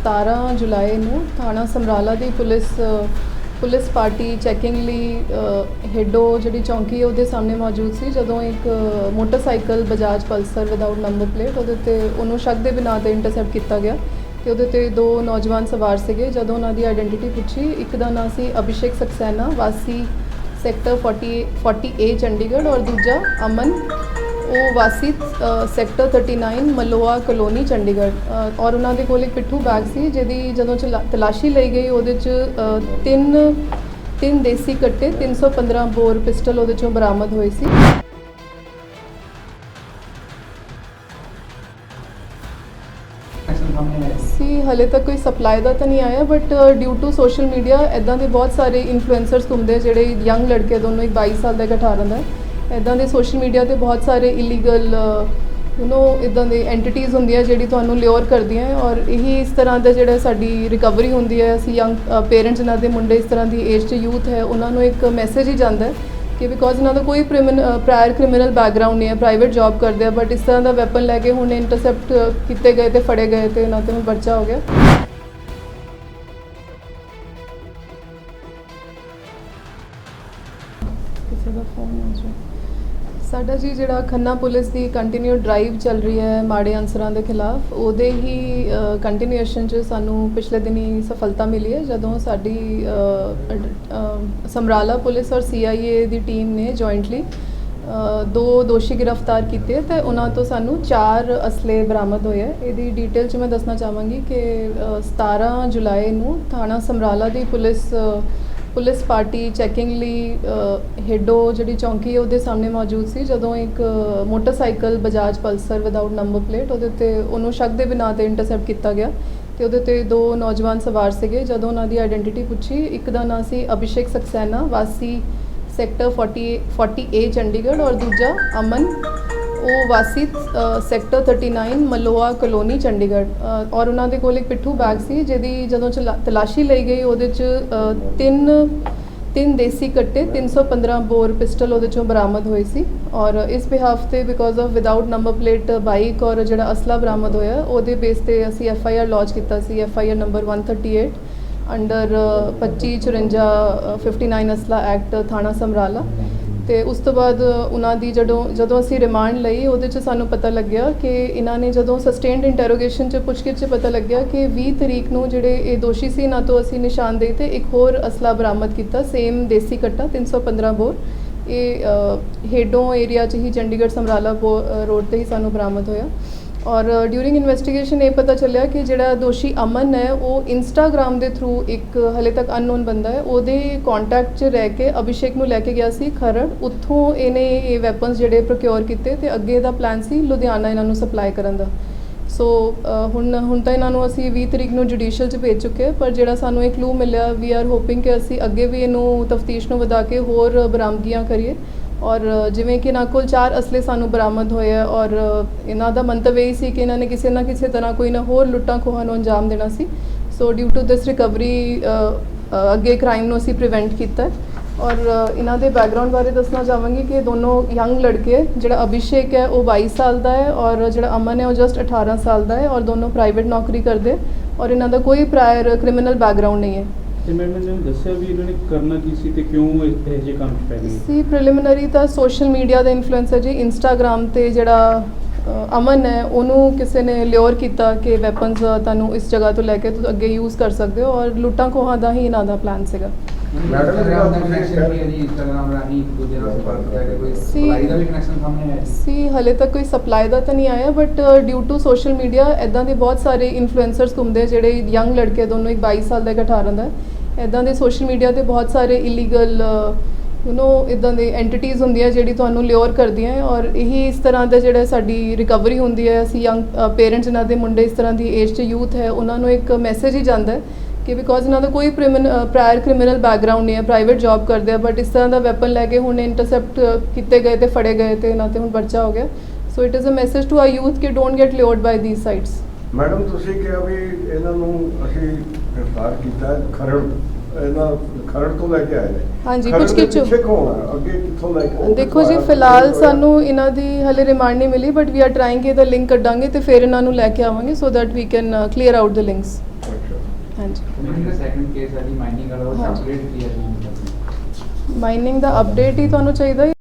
17 ਜੁਲਾਈ ਨੂੰ ਥਾਣਾ ਸਮਰਾਲਾ ਦੀ police party checking ਲਈ ਹੈਡੋ ਜਿਹੜੀ ਚੌਂਕੀ ਹੈ ਉਹਦੇ ਸਾਹਮਣੇ ਮੌਜੂਦ ਸੀ ਜਦੋਂ ਇੱਕ motorcycle Bajaj Pulsar without number plate ਉਹਦੇ ਤੇ ਉਹਨੂੰ ਸ਼ੱਕ ਦੇ ਬਿਨਾਂ ਤੇ ਇੰਟਰਸੈਪਟ ਕੀਤਾ ਗਿਆ ਤੇ ਉਹਦੇ ਤੇ ਦੋ ਨੌਜਵਾਨ ਸਵਾਰ ਸੀਗੇ। ਜਦੋਂ ਉਹਨਾਂ ਦੀ ਆਇਡੈਂਟੀਟੀ ਪੁੱਛੀ, ਇੱਕ ਦਾ ਨਾਂ ਸੀ ਅਭਿਸ਼ੇਕ ਸਕਸੈਨਾ ਵਾਸੀ ਸੈਕਟਰ 40A ਚੰਡੀਗੜ੍ਹ ਔਰ ਦੂਜਾ ਅਮਨ ਉਹ ਵਾਸੀ ਸੈਕਟਰ 39 ਮਲੋਆ ਕਲੋਨੀ ਚੰਡੀਗੜ੍ਹ ਔਰ ਉਹਨਾਂ ਦੇ ਕੋਲ ਇੱਕ ਪਿੱਠੂ ਬੈਗ ਸੀ ਜਿਹਦੀ ਜਦੋਂ ਤਲਾਸ਼ੀ ਲਈ ਗਈ ਉਹਦੇ 'ਚ ਤਿੰਨ ਦੇਸੀ ਕੱਟੇ 315 ਬੋਰ ਪਿਸਟਲ ਉਹਦੇ 'ਚੋਂ ਬਰਾਮਦ ਹੋਏ ਸੀ। ਹਲੇ ਤੱਕ ਕੋਈ ਸਪਲਾਈ ਦਾ ਤਾਂ ਨਹੀਂ ਆਇਆ but due to social media ਇੱਦਾਂ ਦੇ ਬਹੁਤ ਸਾਰੇ ਇਨਫਲੂਐਂਸਰਸ ਘੁੰਮਦੇ ਜਿਹੜੇ ਯੰਗ ਲੜਕੇ ਦੋਨੋਂ, ਇੱਕ 22 ਸਾਲ ਦਾ ਇੱਕ 18 ਦਾ, ਇੱਦਾਂ ਦੇ ਸੋਸ਼ਲ ਮੀਡੀਆ ਤੇ ਬਹੁਤ ਸਾਰੇ ਇਲੀਗਲ ਇੱਦਾਂ ਦੇ ਐਂਟੀਟੀਜ਼ ਹੁੰਦੀਆਂ ਜਿਹੜੀ ਤੁਹਾਨੂੰ ਲਿਓਰ ਕਰਦੀਆਂ ਔਰ ਇਹੀ ਇਸ ਤਰ੍ਹਾਂ ਦਾ ਜਿਹੜਾ ਸਾਡੀ ਰਿਕਵਰੀ ਹੁੰਦੀ ਹੈ। ਅਸੀਂ ਯੰਗ ਪੇਰੈਂਟਸ ਜਿਨ੍ਹਾਂ ਦੇ ਮੁੰਡੇ ਇਸ ਤਰ੍ਹਾਂ ਦੀ ਏਜ 'ਚ ਯੂਥ ਹੈ ਉਹਨਾਂ ਨੂੰ ਇੱਕ ਮੈਸੇਜ ਹੀ ਜਾਂਦਾ ਹੈ ਕਿ ਬਿਕੋਜ਼ ਇਹਨਾਂ ਦਾ ਕੋਈ ਪ੍ਰਾਇਰ ਕ੍ਰਿਮੀਨਲ ਬੈਕਗਰਾਊਂਡ ਨਹੀਂ ਹੈ, ਪ੍ਰਾਈਵੇਟ ਜੌਬ ਕਰਦੇ ਆ ਬਟ ਇਸ ਤਰ੍ਹਾਂ ਦਾ ਵੈਪਨ ਲੈ ਕੇ ਹੁਣ ਇੰਟਰਸੈਪਟ ਕੀਤੇ ਗਏ ਤੇ ਫੜੇ ਗਏ ਤੇ ਇਹਨਾਂ ਤੇ ਹੁਣ ਪਰਚਾ ਹੋ ਗਿਆ। ਕਿਸੇ ਦਾ ਫੋਨ ਆ ਰਿਹਾ ਸਾਡਾ ਜੀ ਜਿਹੜਾ ਖੰਨਾ ਪੁਲਿਸ ਦੀ ਕੰਟੀਨਿਊ ਡਰਾਈਵ ਚੱਲ ਰਹੀ ਹੈ ਮਾੜੇ ਅਨਸਰਾਂ ਦੇ ਖਿਲਾਫ, ਉਹਦੇ ਹੀ ਕੰਟੀਨਿਊਏਸ਼ਨ 'ਚ ਸਾਨੂੰ ਪਿਛਲੇ ਦਿਨੀ ਸਫਲਤਾ ਮਿਲੀ ਹੈ ਜਦੋਂ ਸਾਡੀ ਸਮਰਾਲਾ ਪੁਲਿਸ ਔਰ CIA ਦੀ ਟੀਮ ਨੇ ਜੁਆਇੰਟਲੀ ਦੋ ਦੋਸ਼ੀ ਗ੍ਰਿਫਤਾਰ ਕੀਤੇ ਤੇ ਉਹਨਾਂ ਤੋਂ ਸਾਨੂੰ 4 ਅਸਲੇ ਬਰਾਮਦ ਹੋਏ ਹੈ। ਇਹਦੀ ਡਿਟੇਲ 'ਚ ਮੈਂ ਦੱਸਣਾ ਚਾਹਾਂਗੀ ਕਿ 17 ਜੁਲਾਈ ਨੂੰ ਥਾਣਾ ਸਮਰਾਲਾ ਦੀ ਪੁਲਿਸ ਪਾਰਟੀ ਚੈਕਿੰਗ ਲਈ ਹੈਡੋ ਜਿਹੜੀ ਚੌਂਕੀ ਹੈ ਉਹਦੇ ਸਾਹਮਣੇ ਮੌਜੂਦ ਸੀ ਜਦੋਂ ਇੱਕ motorcycle Bajaj Pulsar without number plate ਉਹਦੇ ਤੇ ਉਹਨੂੰ ਸ਼ੱਕ ਦੇ ਬਿਨਾਂ ਤੇ ਇੰਟਰਸੈਪਟ ਕੀਤਾ ਗਿਆ ਤੇ ਉਹਦੇ ਤੇ ਦੋ ਨੌਜਵਾਨ ਸਵਾਰ ਸੀਗੇ। ਜਦੋਂ ਉਹਨਾਂ ਦੀ ਆਇਡੈਂਟੀਟੀ ਪੁੱਛੀ, ਇੱਕ ਦਾ ਨਾਂ ਸੀ ਅਭਿਸ਼ੇਕ ਸਕਸੈਨਾ ਵਾਸੀ ਸੈਕਟਰ 40A ਚੰਡੀਗੜ੍ਹ ਔਰ ਦੂਜਾ ਅਮਨ ਉਹ ਵਾਸੀ ਸੈਕਟਰ 39 ਮਲੋਆ ਕਲੋਨੀ ਚੰਡੀਗੜ੍ਹ ਔਰ ਉਹਨਾਂ ਦੇ ਕੋਲ ਇੱਕ ਪਿੱਠੂ ਬੈਗ ਸੀ ਜਿਹਦੀ ਜਦੋਂ ਤਲਾਸ਼ੀ ਲਈ ਗਈ ਉਹਦੇ 'ਚ ਤਿੰਨ ਦੇਸੀ ਕੱਟੇ 315 ਬੋਰ ਪਿਸਟਲ ਉਹਦੇ 'ਚੋਂ ਬਰਾਮਦ ਹੋਏ ਸੀ ਔਰ ਇਸ ਬਿਹਾਫ ਤੇ because of without number plate bike ਔਰ ਜਿਹੜਾ ਅਸਲਾ ਬਰਾਮਦ ਹੋਇਆ ਉਹਦੇ ਬੇਸ ਤੇ ਅਸੀਂ FIR ਲੌਂਚ ਕੀਤਾ ਸੀ। FIR ਨੰਬਰ 138 ਅੰਡਰ 2554 59 ਅਸਲਾ ਐਕਟ ਥਾਣਾ ਸਮਰਾਲਾ ਤੇ ਉਸ ਤੋਂ ਬਾਅਦ ਉਹਨਾਂ ਦੀ ਜਦੋਂ ਅਸੀਂ ਰਿਮਾਂਡ ਲਈ ਉਹਦੇ 'ਚ ਸਾਨੂੰ ਪਤਾ ਲੱਗਿਆ ਕਿ ਇਹਨਾਂ ਨੇ ਜਦੋਂ ਸਸਟੇਨਡ ਇੰਟਰੋਗੇਸ਼ਨ 'ਚ ਪੁੱਛਗਿੱਛ 'ਚ ਪਤਾ ਲੱਗਿਆ ਕਿ 20 ਤਰੀਕ ਨੂੰ ਜਿਹੜੇ ਇਹ ਦੋਸ਼ੀ ਸੀ ਇਹਨਾਂ ਤੋਂ ਅਸੀਂ ਨਿਸ਼ਾਨਦੇਹੀ ਤੇ ਇੱਕ ਹੋਰ ਅਸਲਾ ਬਰਾਮਦ ਕੀਤਾ ਸੇਮ ਦੇਸੀ ਕੱਟਾ 315 ਬੋਰ। ਇਹ ਹੈਡੋਂ ਏਰੀਆ 'ਚ ਹੀ ਚੰਡੀਗੜ੍ਹ ਸਮਰਾਲਾ ਰੋਡ ਤੇ ਹੀ ਸਾਨੂੰ ਬਰਾਮਦ ਹੋਇਆ ਔਰ ਡਿਊਰਿੰਗ ਇਨਵੈਸਟੀਗੇਸ਼ਨ ਇਹ ਪਤਾ ਚੱਲਿਆ ਕਿ ਜਿਹੜਾ ਦੋਸ਼ੀ ਅਮਨ ਹੈ ਉਹ ਇੰਸਟਾਗ੍ਰਾਮ ਦੇ ਥਰੂ ਇੱਕ ਹਲੇ ਤੱਕ ਅਨਨੋਨ ਬੰਦਾ ਹੈ ਉਹਦੇ ਕੰਟੈਕਟ 'ਚ ਰਹਿ ਕੇ ਅਭਿਸ਼ੇਕ ਨੂੰ ਲੈ ਕੇ ਗਿਆ ਸੀ ਖਰੜ, ਉੱਥੋਂ ਇਹਨੇ ਇਹ ਵੈਪਨਸ ਜਿਹੜੇ ਪ੍ਰੋਕਿਓਰ ਕੀਤੇ ਤੇ ਅੱਗੇ ਦਾ ਪਲਾਨ ਸੀ ਲੁਧਿਆਣਾ ਇਹਨਾਂ ਨੂੰ ਸਪਲਾਈ ਕਰਨ ਦਾ। ਸੋ ਹੁਣ ਤਾਂ ਇਹਨਾਂ ਨੂੰ ਅਸੀਂ 20 ਤਰੀਕ ਨੂੰ ਜੁਡੀਸ਼ੀਅਲ 'ਚ ਭੇਜ ਚੁੱਕੇ ਪਰ ਜਿਹੜਾ ਸਾਨੂੰ ਇਹ ਕਲੂ ਮਿਲਿਆ ਵੀ ਆਰ ਹੋਪਿੰਗ ਕਿ ਅਸੀਂ ਅੱਗੇ ਵੀ ਇਹਨੂੰ ਤਫਤੀਸ਼ ਨੂੰ ਵਧਾ ਕੇ ਹੋਰ ਬਰਾਮਦਗੀਆਂ ਕਰੀਏ ਔਰ ਜਿਵੇਂ ਕਿ ਇਹਨਾਂ ਕੋਲ 4 ਅਸਲੇ ਸਾਨੂੰ ਬਰਾਮਦ ਹੋਏ ਹੈ ਔਰ ਇਹਨਾਂ ਦਾ ਮੰਤਵ ਇਹ ਸੀ ਕਿ ਇਹਨਾਂ ਨੇ ਕਿਸੇ ਨਾ ਕਿਸੇ ਤਰ੍ਹਾਂ ਕੋਈ ਨਾ ਹੋਰ ਲੁੱਟਾਂ ਖੋਹਾਂ ਨੂੰ ਅੰਜਾਮ ਦੇਣਾ ਸੀ। ਸੋ ਡਿਊ ਟੂ ਦਿਸ ਰਿਕਵਰੀ ਅੱਗੇ ਕ੍ਰਾਈਮ ਨੂੰ ਅਸੀਂ ਪ੍ਰੀਵੈਂਟ ਕੀਤਾ ਔਰ ਇਹਨਾਂ ਦੇ ਬੈਕਗਰਾਉਂਡ ਬਾਰੇ ਦੱਸਣਾ ਚਾਹਾਂਗੀ ਕਿ ਦੋਨੋਂ ਯੰਗ ਲੜਕੇ, ਜਿਹੜਾ ਅਭਿਸ਼ੇਕ ਹੈ ਉਹ 22 ਸਾਲ ਦਾ ਹੈ ਔਰ ਜਿਹੜਾ ਅਮਨ ਹੈ ਉਹ ਜਸਟ 18 ਸਾਲ ਦਾ ਹੈ ਔਰ ਦੋਨੋਂ ਪ੍ਰਾਈਵੇਟ ਨੌਕਰੀ ਕਰਦੇ ਔਰ ਇਹਨਾਂ ਦਾ ਕੋਈ ਪ੍ਰਾਇਰ ਕ੍ਰਿਮੀਨਲ ਬੈਕਗਰਾਉਂਡ ਨਹੀਂ ਹੈ। ਤੇ ਮੈਡਮ ਨੇ ਦੱਸਿਆ ਵੀ ਇਹਨਾਂ ਨੇ ਕਰਨਾ ਕੀ ਸੀ ਤੇ ਕਿਉਂ ਇਹ ਜਿਹੇ ਕੰਮ 'ਚ ਪੈ ਗਏ ਸੀ। ਪ੍ਰੀਲਿਮਿਨਰੀ ਤਾਂ ਸੋਸ਼ਲ ਮੀਡੀਆ ਦਾ ਇਨਫਲੂਐਂਸਰ ਜੀ ਇੰਸਟਾਗ੍ਰਾਮ ਤੇ ਜਿਹੜਾ ਅਮਨ ਹੈ ਉਹਨੂੰ ਕਿਸੇ ਨੇ ਲਿਓਰ ਕੀਤਾ ਕਿ ਵੈਪਨਸ ਤੁਹਾਨੂੰ ਇਸ ਜਗ੍ਹਾ ਤੋਂ ਲੈ ਕੇ ਤੁਸੀਂ ਅੱਗੇ ਯੂਜ਼ ਕਰ ਸਕਦੇ ਹੋ ਔਰ ਲੁੱਟਾਂ ਖੋਹਾਂ ਦਾ ਹੀ ਇਹਨਾਂ ਦਾ ਪਲਾਨ ਸੀਗਾ। ਮੈਡਮ ਦਾ ਕਨੈਕਸ਼ਨ ਵੀ ਹੈ ਜੀ ਇੰਸਟਾਗ੍ਰਾਮ ਰਾਹੀਂ ਦੂਜੇ ਨਾਲ ਸੰਪਰਕ ਕਰਕੇ ਕੋਈ ਸਪਲਾਈ ਦਾ ਵੀ ਕਨੈਕਸ਼ਨ ਸਾਹਮਣੇ ਆਇਆ ਸੀ। ਹਲੇ ਤੱਕ ਕੋਈ ਸਪਲਾਈ ਦਾ ਤਾਂ ਨਹੀਂ ਆਇਆ but due to social media ਇੱਦਾਂ ਦੇ ਬਹੁਤ ਸਾਰੇ ਇਨਫਲੂਐਂਸਰਸ ਘੁੰਮਦੇ ਜਿਹੜੇ ਯੰਗ ਲੜਕੇ ਦੋਨੋਂ, ਇੱਕ 22 ਸਾਲ ਦਾ ਇੱਕ 18 ਦਾ, ਇੱਦਾਂ ਦੇ ਸੋਸ਼ਲ ਮੀਡੀਆ ਤੇ ਬਹੁਤ ਸਾਰੇ ਇਲੀਗਲ ਇੱਦਾਂ ਦੇ ਐਂਟੀਟੀਜ਼ ਹੁੰਦੀਆਂ ਜਿਹੜੀ ਤੁਹਾਨੂੰ ਲਿਓਰ ਕਰਦੀਆਂ ਔਰ ਇਹੀ ਇਸ ਤਰ੍ਹਾਂ ਦਾ ਜਿਹੜਾ ਸਾਡੀ ਰਿਕਵਰੀ ਹੁੰਦੀ ਹੈ। ਅਸੀਂ ਯੰਗ ਪੇਰੈਂਟਸ ਜਿਨ੍ਹਾਂ ਦੇ ਮੁੰਡੇ ਇਸ ਤਰ੍ਹਾਂ ਦੀ ਏਜ 'ਚ ਯੂਥ ਹੈ ਉਹਨਾਂ ਨੂੰ ਇੱਕ ਮੈਸੇਜ ਹੀ ਜਾਂਦਾ ਹੈ ਕਿ ਬਿਕੋਜ਼ ਇਹਨਾਂ ਦਾ ਕੋਈ ਪ੍ਰਾਇਰ ਕ੍ਰਿਮੀਨਲ ਬੈਕਗਰਾਉਂਡ ਨਹੀਂ ਹੈ, ਪ੍ਰਾਈਵੇਟ ਜੌਬ ਕਰਦੇ ਆ ਬਟ ਇਸ ਤਰ੍ਹਾਂ ਦਾ ਵੈਪਨ ਲੈ ਕੇ ਹੁਣ ਇੰਟਰਸੈਪਟ ਕੀਤੇ ਗਏ ਤੇ ਫੜੇ ਗਏ ਤੇ ਇਹਨਾਂ ਤੇ ਹੁਣ ਪਰਚਾ ਹੋ ਗਿਆ। So it is a message to our youth ਕਿ don't get lured by these sites. Madam ਤੁਸੀਂ ਕਿਹਾ ਵੀ ਇਹਨਾਂ ਨੂੰ ਅਸੀਂ ਗ੍ਰਿਫਤਾਰ ਕੀਤਾ ਖਰੜ, ਇਹਨਾਂ ਖਰੜ ਤੋਂ ਲੈ ਕੇ ਆਏ ਨੇ। ਹਾਂਜੀ, ਪੁੱਛਗਿੱਛ ਕੌਣ ਹੈ ਅੱਗੇ ਕਿੱਥੋਂ ਲੈ ਕੇ? ਦੇਖੋ ਜੀ ਫਿਲਹਾਲ ਸਾਨੂੰ ਇਹਨਾਂ ਦੀ ਹਲੇ ਰਿਮਾਂਡ ਨਹੀਂ ਮਿਲੀ ਬਟ ਵੀ ਆਰ ਟਰਾਈਂਗ ਇਹਦਾ ਲਿੰਕ ਕੱਢਾਂਗੇ ਤੇ ਫਿਰ ਇਹਨਾਂ ਨੂੰ ਲੈ ਕੇ ਆਵਾਂਗੇ so that we can clear out the links. ਹਾਂਜੀ ਮੈਨੂੰ ਜਿਹੜਾ ਸੈਕੰਡ ਕੇਸ ਹੈ ਜੀ ਮਾਈਨਿੰਗ ਵਾਲਾ ਉਹ ਹਾਂਜੀ। ਅਪਡੇਟ ਕੀ ਹੈ ਜੀ? ਮਾਈਨਿੰਗ ਦਾ ਅਪਡੇਟ ਹੀ ਤੁਹਾਨੂੰ ਚਾਹੀਦਾ